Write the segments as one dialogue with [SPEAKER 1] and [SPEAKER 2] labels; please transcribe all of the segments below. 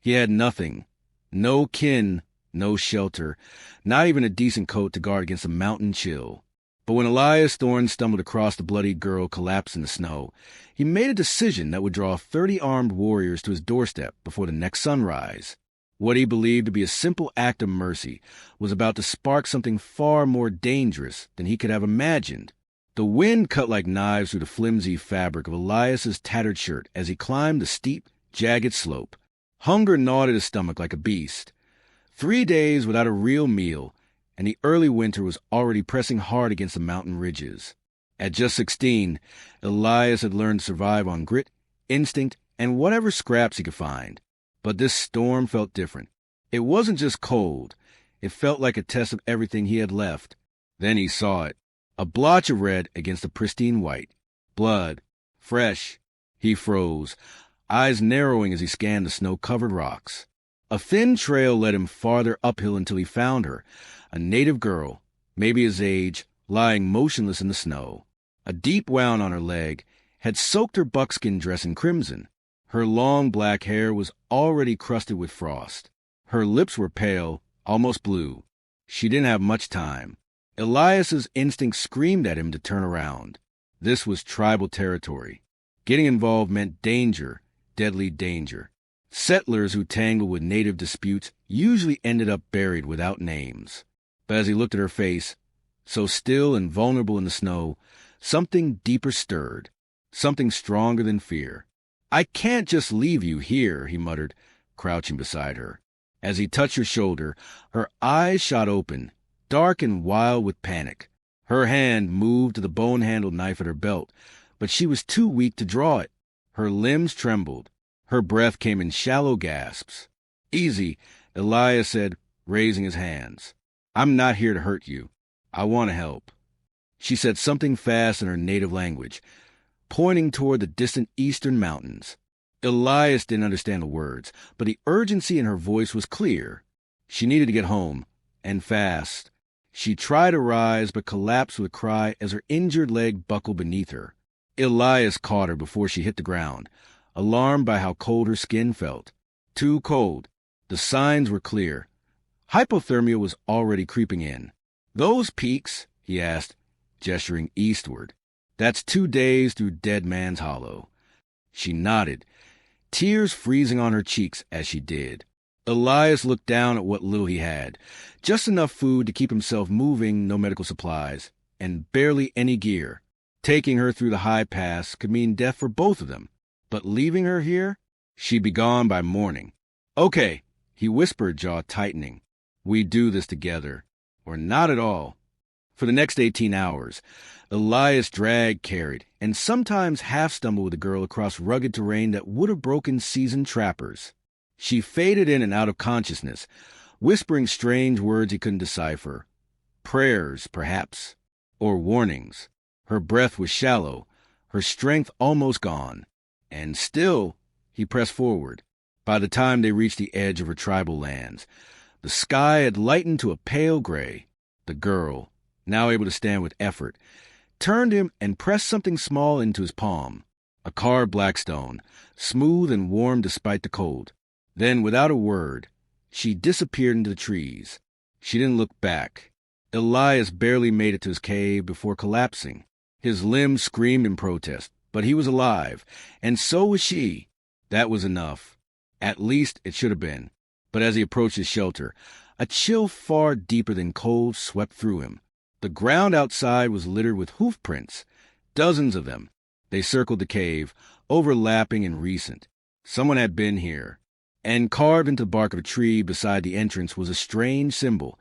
[SPEAKER 1] He had nothing. No kin, no shelter, not even a decent coat to guard against the mountain chill. But when Elias Thorne stumbled across the bloodied girl collapsed in the snow, he made a decision that would draw 30 armed warriors to his doorstep before the next sunrise. What he believed to be a simple act of mercy was about to spark something far more dangerous than he could have imagined. The wind cut like knives through the flimsy fabric of Elias's tattered shirt as he climbed the steep, jagged slope. Hunger gnawed at his stomach like a beast. 3 days without a real meal, and the early winter was already pressing hard against the mountain ridges. At just 16, Elias had learned to survive on grit, instinct, and whatever scraps he could find. But this storm felt different. It wasn't just cold. It felt like a test of everything he had left. Then he saw it. A blotch of red against a pristine white. Blood. Fresh. He froze, eyes narrowing as he scanned the snow-covered rocks. A thin trail led him farther uphill until he found her, a native girl, maybe his age, lying motionless in the snow. A deep wound on her leg had soaked her buckskin dress in crimson. Her long black hair was already crusted with frost. Her lips were pale, almost blue. She didn't have much time. Elias's instinct screamed at him to turn around. This was tribal territory. Getting involved meant danger, deadly danger. Settlers who tangled with native disputes usually ended up buried without names. But as he looked at her face, so still and vulnerable in the snow, something deeper stirred, something stronger than fear. "I can't just leave you here," he muttered, crouching beside her. As he touched her shoulder, her eyes shot open, dark and wild with panic. Her hand moved to the bone-handled knife at her belt, but she was too weak to draw it. Her limbs trembled. Her breath came in shallow gasps. "Easy," Elias said, raising his hands. "I'm not here to hurt you. I want to help." She said something fast in her native language, pointing toward the distant eastern mountains. Elias didn't understand the words, but the urgency in her voice was clear. She needed to get home, and fast. She tried to rise, but collapsed with a cry as her injured leg buckled beneath her. Elias caught her before she hit the ground, alarmed by how cold her skin felt. Too cold. The signs were clear. Hypothermia was already creeping in. "Those peaks?" he asked, gesturing eastward. "That's 2 days through Dead Man's Hollow." She nodded, tears freezing on her cheeks as she did. Elias looked down at what little he had, just enough food to keep himself moving, no medical supplies, and barely any gear. Taking her through the high pass could mean death for both of them, but leaving her here? She'd be gone by morning. "Okay," he whispered, jaw tightening. "We do this together, or not at all." For the next 18 hours, Elias dragged, carried, and sometimes half-stumbled with the girl across rugged terrain that would have broken seasoned trappers. She faded in and out of consciousness, whispering strange words he couldn't decipher. Prayers, perhaps, or warnings. Her breath was shallow, her strength almost gone. And still, he pressed forward. By the time they reached the edge of her tribal lands, the sky had lightened to a pale gray. The girl, now able to stand with effort, turned him and pressed something small into his palm. A carved black stone, smooth and warm despite the cold. Then, without a word, she disappeared into the trees. She didn't look back. Elias barely made it to his cave before collapsing. His limbs screamed in protest, but he was alive, and so was she. That was enough. At least it should have been. But as he approached his shelter, a chill far deeper than cold swept through him. The ground outside was littered with hoof prints, dozens of them. They circled the cave, overlapping and recent. Someone had been here. And carved into the bark of a tree beside the entrance was a strange symbol,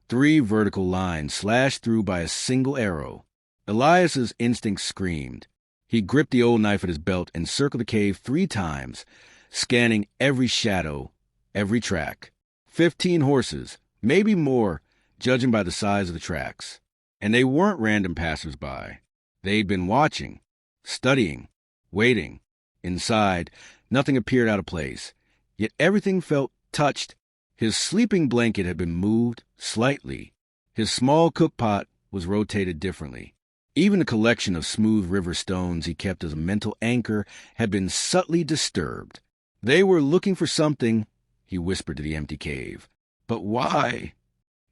[SPEAKER 1] 3 vertical lines slashed through by a single arrow. Elias's instinct screamed. He gripped the old knife at his belt and circled the cave 3 times, scanning every shadow, every track. 15 horses, maybe more, judging by the size of the tracks. And they weren't random passers-by. They'd been watching, studying, waiting. Inside, nothing appeared out of place. Yet everything felt touched. His sleeping blanket had been moved slightly. His small cookpot was rotated differently. Even the collection of smooth river stones he kept as a mental anchor had been subtly disturbed. They were looking for something, he whispered to the empty cave. But why?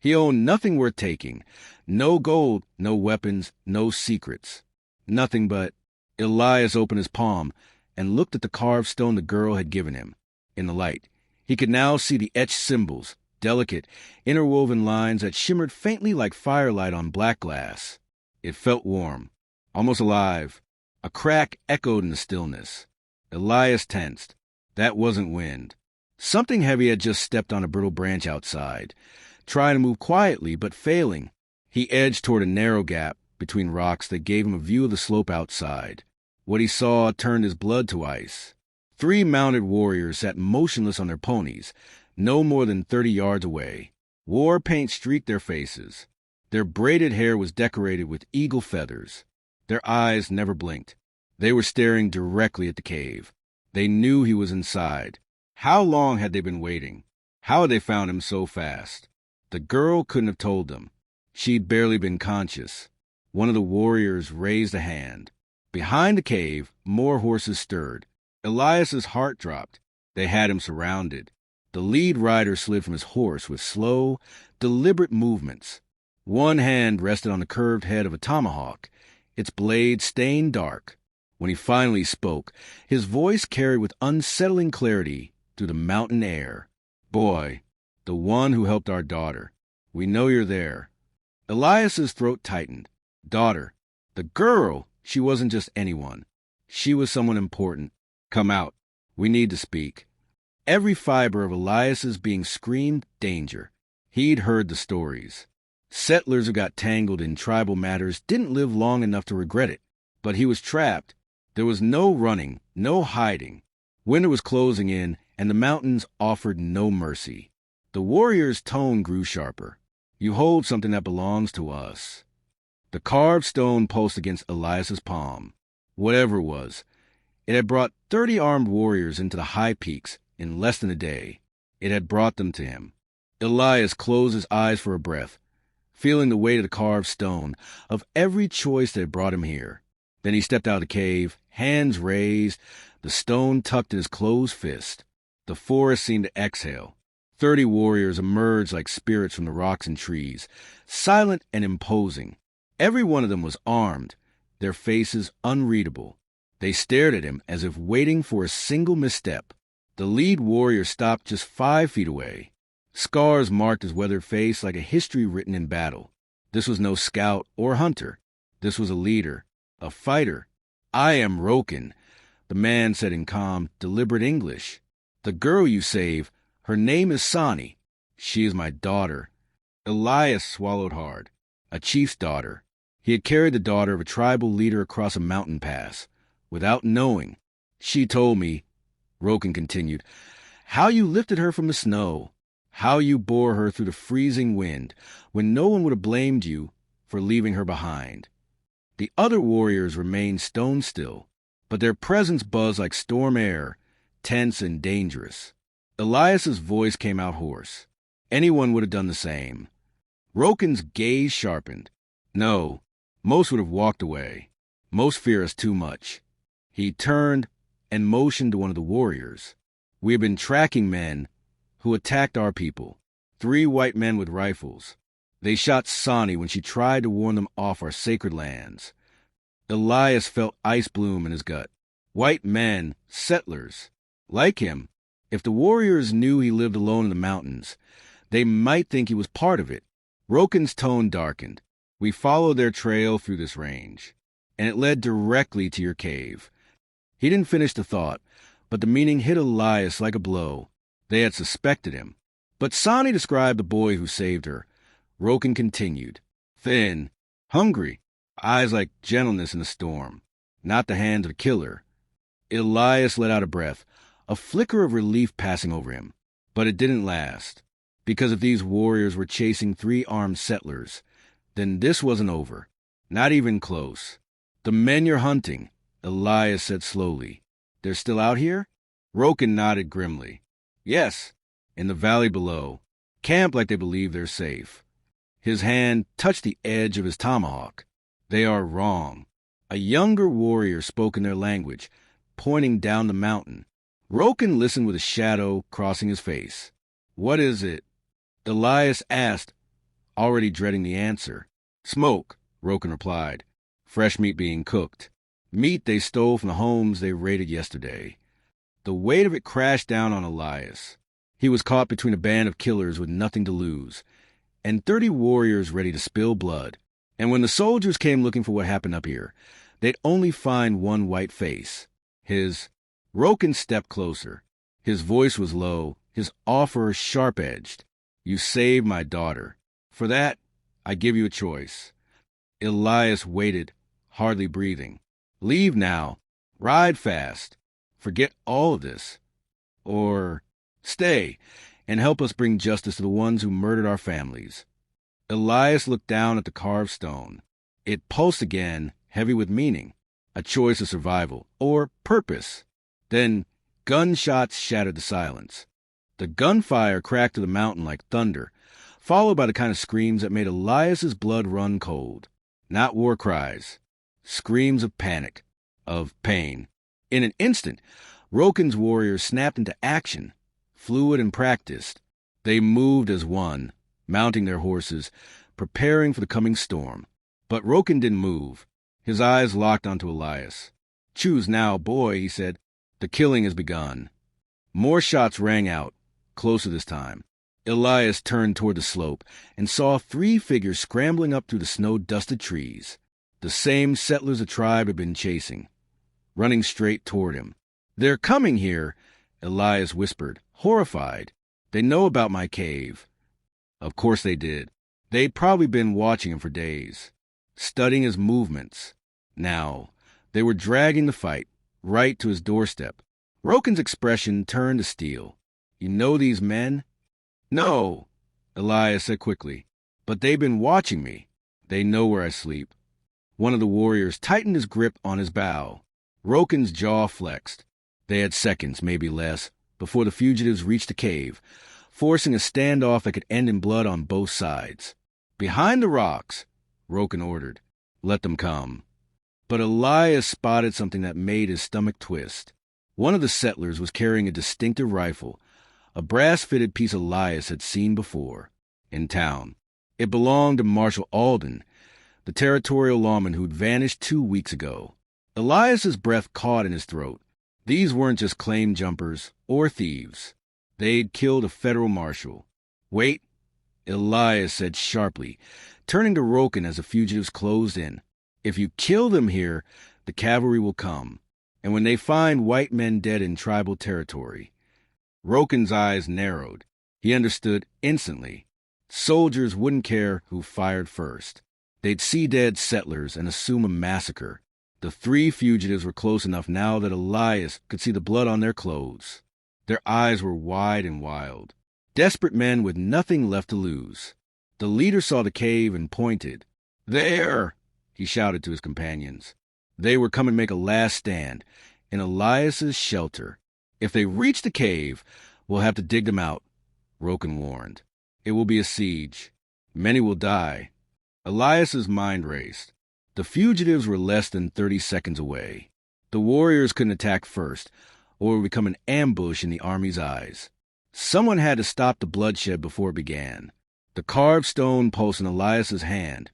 [SPEAKER 1] He owned nothing worth taking. No gold, no weapons, no secrets. Nothing but... Elias opened his palm and looked at the carved stone the girl had given him. In the light, he could now see the etched symbols, delicate, interwoven lines that shimmered faintly like firelight on black glass. It felt warm, almost alive. A crack echoed in the stillness. Elias tensed. That wasn't wind. Something heavy had just stepped on a brittle branch outside, trying to move quietly but failing. He edged toward a narrow gap between rocks that gave him a view of the slope outside. What he saw turned his blood to ice. 3 mounted warriors sat motionless on their ponies, no more than 30 yards away. War paint streaked their faces. Their braided hair was decorated with eagle feathers. Their eyes never blinked. They were staring directly at the cave. They knew he was inside. How long had they been waiting? How had they found him so fast? The girl couldn't have told them. She'd barely been conscious. One of the warriors raised a hand. Behind the cave, more horses stirred. Elias's heart dropped. They had him surrounded. The lead rider slid from his horse with slow, deliberate movements. One hand rested on the curved head of a tomahawk, its blade stained dark. When he finally spoke, his voice carried with unsettling clarity through the mountain air. "Boy, the one who helped our daughter. We know you're there." Elias's throat tightened. Daughter. The girl. She wasn't just anyone. She was someone important. "Come out. We need to speak." Every fiber of Elias's being screamed danger. He'd heard the stories. Settlers who got tangled in tribal matters didn't live long enough to regret it. But he was trapped. There was no running, no hiding. Winter was closing in, and the mountains offered no mercy. The warrior's tone grew sharper. "You hold something that belongs to us." The carved stone pulsed against Elias's palm. Whatever it was, it had brought 30 armed warriors into the high peaks in less than a day. It had brought them to him. Elias closed his eyes for a breath, feeling the weight of the carved stone, of every choice that had brought him here. Then he stepped out of the cave, hands raised, the stone tucked in his closed fist. The forest seemed to exhale. 30 warriors emerged like spirits from the rocks and trees, silent and imposing. Every one of them was armed, their faces unreadable. They stared at him as if waiting for a single misstep. The lead warrior stopped just 5 feet away. Scars marked his weathered face like a history written in battle. This was no scout or hunter. This was a leader, a fighter. "I am Roken," the man said in calm, deliberate English. "The girl you save, her name is Sani. She is my daughter." Elias swallowed hard. A chief's daughter. He had carried the daughter of a tribal leader across a mountain pass, without knowing. "She told me," Roken continued, "how you lifted her from the snow, how you bore her through the freezing wind, when no one would have blamed you for leaving her behind." The other warriors remained stone still, but their presence buzzed like storm air, tense and dangerous. Elias's voice came out hoarse. Anyone would have done the same. Roken's gaze sharpened. "No, most would have walked away. Most fear us too much." He turned and motioned to one of the warriors. "We have been tracking men who attacked our people. 3 white men with rifles. They shot Sani when she tried to warn them off our sacred lands." Elias felt ice bloom in his gut. White men, settlers. Like him, if the warriors knew he lived alone in the mountains, they might think he was part of it. Roken's tone darkened. "We followed their trail through this range, and it led directly to your cave." He didn't finish the thought, but the meaning hit Elias like a blow. They had suspected him. But Sani described the boy who saved her. Roken continued. "Thin, hungry, eyes like gentleness in a storm. Not the hand of a killer." Elias let out a breath, a flicker of relief passing over him. But it didn't last. Because if these warriors were chasing 3 armed settlers, then this wasn't over. Not even close. "The men you're hunting," Elias said slowly. "They're still out here?" Roken nodded grimly. "Yes, in the valley below. Camp like they believe they're safe." His hand touched the edge of his tomahawk. "They are wrong." A younger warrior spoke in their language, pointing down the mountain. Roken listened with a shadow crossing his face. "What is it?" Elias asked, already dreading the answer. "Smoke," Roken replied. "Fresh meat being cooked. Meat they stole from the homes they raided yesterday." The weight of it crashed down on Elias. He was caught between a band of killers with nothing to lose, and 30 warriors ready to spill blood. And when the soldiers came looking for what happened up here, they'd only find one white face. His. Roken stepped closer. His voice was low, his offer sharp-edged. "You saved my daughter. For that, I give you a choice." Elias waited, hardly breathing. "Leave now. Ride fast. Forget all of this. Or stay and help us bring justice to the ones who murdered our families." Elias looked down at the carved stone. It pulsed again, heavy with meaning, a choice of survival or purpose. Then gunshots shattered the silence. The gunfire cracked through the mountain like thunder, followed by the kind of screams that made Elias's blood run cold. Not war cries, screams of panic, of pain. In an instant, Roken's warriors snapped into action, fluid and practiced. They moved as one, mounting their horses, preparing for the coming storm. But Roken didn't move. His eyes locked onto Elias. "Choose now, boy," he said. "The killing has begun." More shots rang out, closer this time. Elias turned toward the slope and saw 3 figures scrambling up through the snow-dusted trees. The same settlers the tribe had been chasing, running straight toward him. "They're coming here," Elias whispered, horrified. "They know about my cave." Of course they did. They'd probably been watching him for days, studying his movements. Now, they were dragging the fight right to his doorstep. Roken's expression turned to steel. "You know these men?" "No," Elias said quickly. "But they've been watching me. They know where I sleep." One of the warriors tightened his grip on his bow. Roken's jaw flexed. They had seconds, maybe less, before the fugitives reached the cave, forcing a standoff that could end in blood on both sides. "Behind the rocks," Roken ordered. "Let them come." But Elias spotted something that made his stomach twist. One of the settlers was carrying a distinctive rifle, a brass-fitted piece Elias had seen before, in town. It belonged to Marshal Alden, the territorial lawman who'd vanished 2 weeks ago. Elias's breath caught in his throat. These weren't just claim jumpers or thieves. They'd killed a federal marshal. "Wait," Elias said sharply, turning to Roken as the fugitives closed in. "If you kill them here, the cavalry will come. And when they find white men dead in tribal territory..." Roken's eyes narrowed. He understood instantly. Soldiers wouldn't care who fired first. They'd see dead settlers and assume a massacre. The 3 fugitives were close enough now that Elias could see the blood on their clothes. Their eyes were wide and wild. Desperate men with nothing left to lose. The leader saw the cave and pointed. "There!" he shouted to his companions. They were coming to make a last stand, in Elias's shelter. "If they reach the cave, we'll have to dig them out," Roken warned. "It will be a siege. Many will die." Elias's mind raced. The fugitives were less than 30 seconds away. The warriors couldn't attack first, or it would become an ambush in the army's eyes. Someone had to stop the bloodshed before it began. The carved stone pulsed in Elias's hand,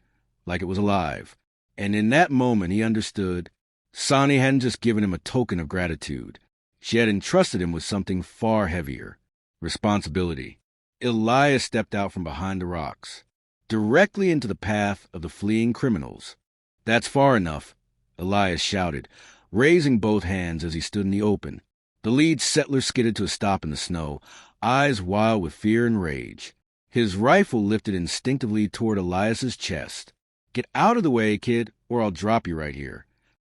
[SPEAKER 1] like it was alive. And in that moment he understood Sani hadn't just given him a token of gratitude. She had entrusted him with something far heavier. Responsibility. Elias stepped out from behind the rocks, directly into the path of the fleeing criminals. "That's far enough," Elias shouted, raising both hands as he stood in the open. The lead settler skidded to a stop in the snow, eyes wild with fear and rage. His rifle lifted instinctively toward Elias's chest. "Get out of the way, kid, or I'll drop you right here."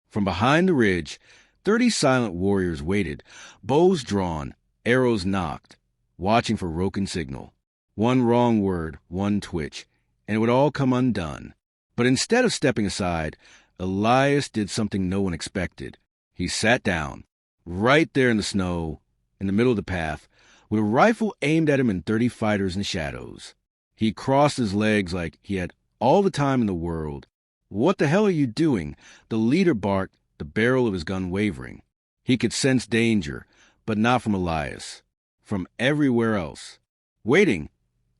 [SPEAKER 1] From behind the ridge, 30 silent warriors waited, bows drawn, arrows nocked, watching for Roken's signal. One wrong word, one twitch, and it would all come undone. But instead of stepping aside, Elias did something no one expected. He sat down, right there in the snow, in the middle of the path, with a rifle aimed at him and 30 fighters in the shadows. He crossed his legs like he had all the time in the world. "What the hell are you doing?" The leader barked, the barrel of his gun wavering. He could sense danger, but not from Elias. From everywhere else. Waiting,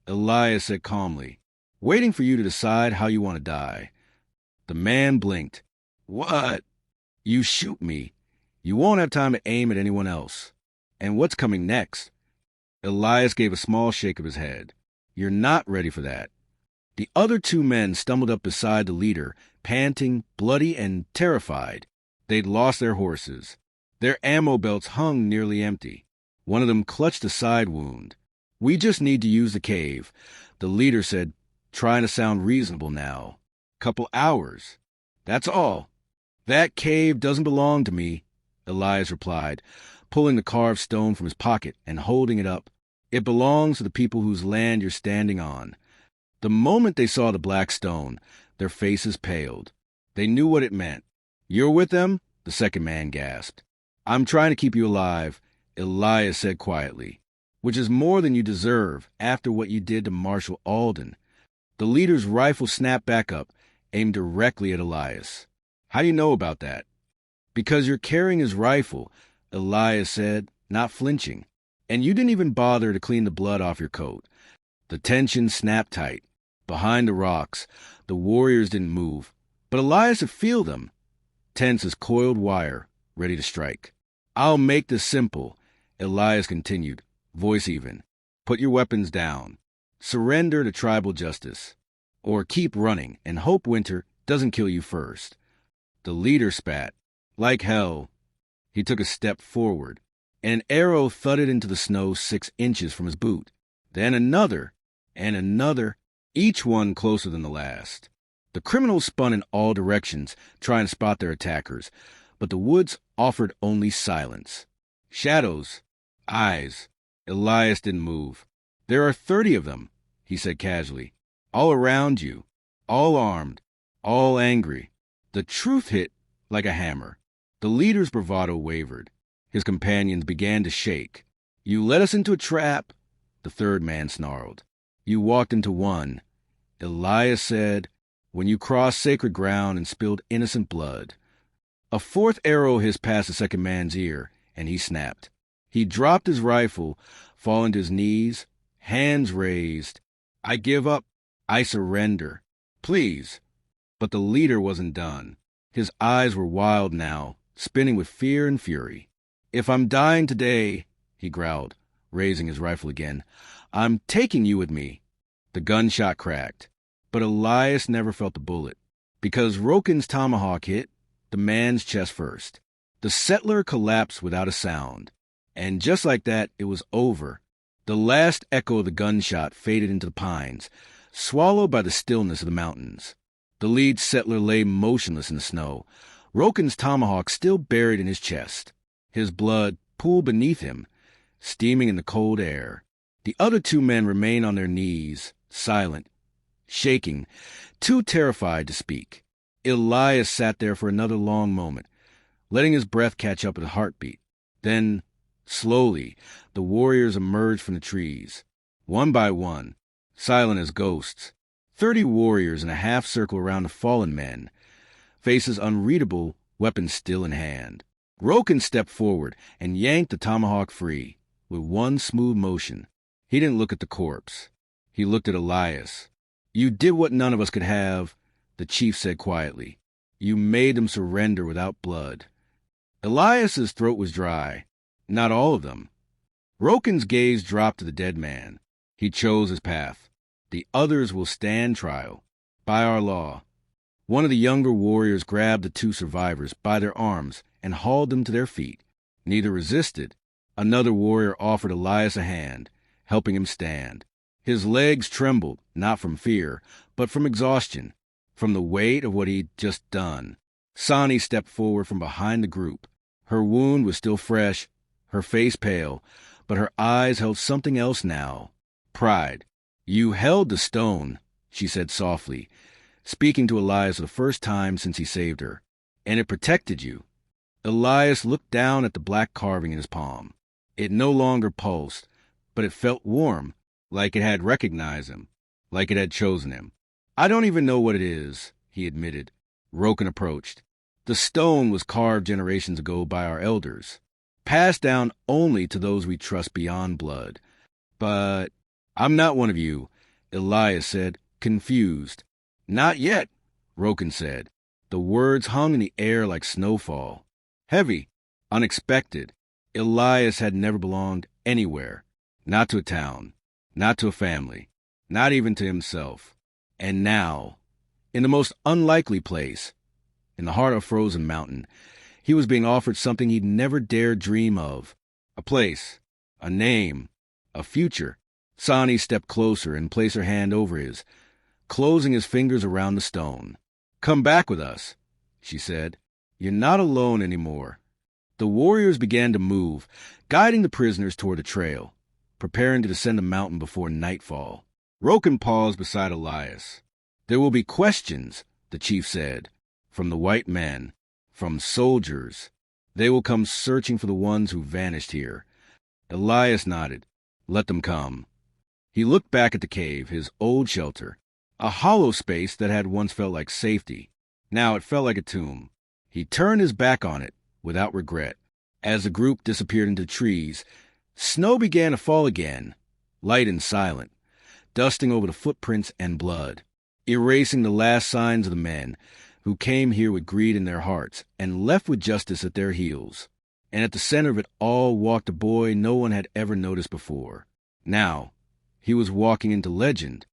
[SPEAKER 1] Elias said calmly. Waiting for you to decide how you want to die. The man blinked. What? You shoot me. You won't have time to aim at anyone else. And what's coming next? Elias gave a small shake of his head. You're not ready for that. The other two men stumbled up beside the leader, panting, bloody, and terrified. They'd lost their horses. Their ammo belts hung nearly empty. One of them clutched a side wound. We just need to use the cave, the leader said, trying to sound reasonable now. Couple hours. That's all. That cave doesn't belong to me, Elias replied, pulling the carved stone from his pocket and holding it up. It belongs to the people whose land you're standing on. The moment they saw the black stone, their faces paled. They knew what it meant. You're with them? The second man gasped. I'm trying to keep you alive, Elias said quietly, which is more than you deserve after what you did to Marshal Alden. The leader's rifle snapped back up, aimed directly at Elias. How do you know about that? Because you're carrying his rifle, Elias said, not flinching. And you didn't even bother to clean the blood off your coat. The tension snapped tight. Behind the rocks, the warriors didn't move, but Elias could feel them, tense as coiled wire, ready to strike. I'll make this simple, Elias continued, voice even. Put your weapons down. Surrender to tribal justice. Or keep running and hope winter doesn't kill you first. The leader spat. Like hell. He took a step forward, and an arrow thudded into the snow 6 inches from his boot. Then another, and another, each one closer than the last. The criminals spun in all directions, trying to spot their attackers, but the woods offered only silence. Shadows. Eyes. Elias didn't move. There are 30 of them, he said casually. All around you. All armed. All angry. The truth hit like a hammer. The leader's bravado wavered. His companions began to shake. You led us into a trap, the third man snarled. You walked into one. Elias said, when you crossed sacred ground and spilled innocent blood. A fourth arrow hissed past the second man's ear, and he snapped. He dropped his rifle, falling to his knees, hands raised. I give up. I surrender. Please. But the leader wasn't done. His eyes were wild now, spinning with fear and fury. If I'm dying today, he growled, raising his rifle again, I'm taking you with me. The gunshot cracked, but Elias never felt the bullet, because Rokin's tomahawk hit the man's chest first. The settler collapsed without a sound, and just like that, it was over. The last echo of the gunshot faded into the pines, swallowed by the stillness of the mountains. The lead settler lay motionless in the snow, Rokin's tomahawk still buried in his chest. His blood pooled beneath him, steaming in the cold air. The other two men remained on their knees, silent, shaking, too terrified to speak. Elias sat there for another long moment, letting his breath catch up with his heartbeat. Then, slowly, the warriors emerged from the trees, one by one, silent as ghosts. 30 warriors in a half circle around the fallen men, faces unreadable, weapons still in hand. Rokin stepped forward and yanked the tomahawk free, with one smooth motion. He didn't look at the corpse. He looked at Elias. You did what none of us could have, the chief said quietly. You made them surrender without blood. Elias's throat was dry. Not all of them. Rokin's gaze dropped to the dead man. He chose his path. The others will stand trial. By our law. One of the younger warriors grabbed the 2 survivors by their arms and hauled them to their feet. Neither resisted. Another warrior offered Elias a hand, helping him stand. His legs trembled, not from fear, but from exhaustion, from the weight of what he'd just done. Sani stepped forward from behind the group. Her wound was still fresh, her face pale, but her eyes held something else now. Pride. You held the stone, she said softly, speaking to Elias for the first time since he saved her, and it protected you. Elias looked down at the black carving in his palm. It no longer pulsed, but it felt warm, like it had recognized him, like it had chosen him. I don't even know what it is, he admitted. Rokin approached. The stone was carved generations ago by our elders. passed down only to those we trust beyond blood. But I'm not one of you, Elias said, confused. Not yet, Roken said. The words hung in the air like snowfall. Heavy, unexpected. Elias had never belonged anywhere. Not to a town, not to a family, not even to himself. And now, in the most unlikely place, in the heart of a frozen mountain, he was being offered something he'd never dared dream of. A place, a name, a future. Sani stepped closer and placed her hand over his, closing his fingers around the stone. Come back with us, she said. You're not alone anymore. The warriors began to move, guiding the prisoners toward the trail, preparing to descend the mountain before nightfall. Roken paused beside Elias. There will be questions, the chief said, from the white men, from soldiers. They will come searching for the ones who vanished here. Elias nodded. Let them come. He looked back at the cave, his old shelter, a hollow space that had once felt like safety. Now it felt like a tomb. He turned his back on it, without regret. As the group disappeared into trees, snow began to fall again, light and silent, dusting over the footprints and blood, erasing the last signs of the men who came here with greed in their hearts and left with justice at their heels. And at the center of it all walked a boy no one had ever noticed before. Now, he was walking into legend,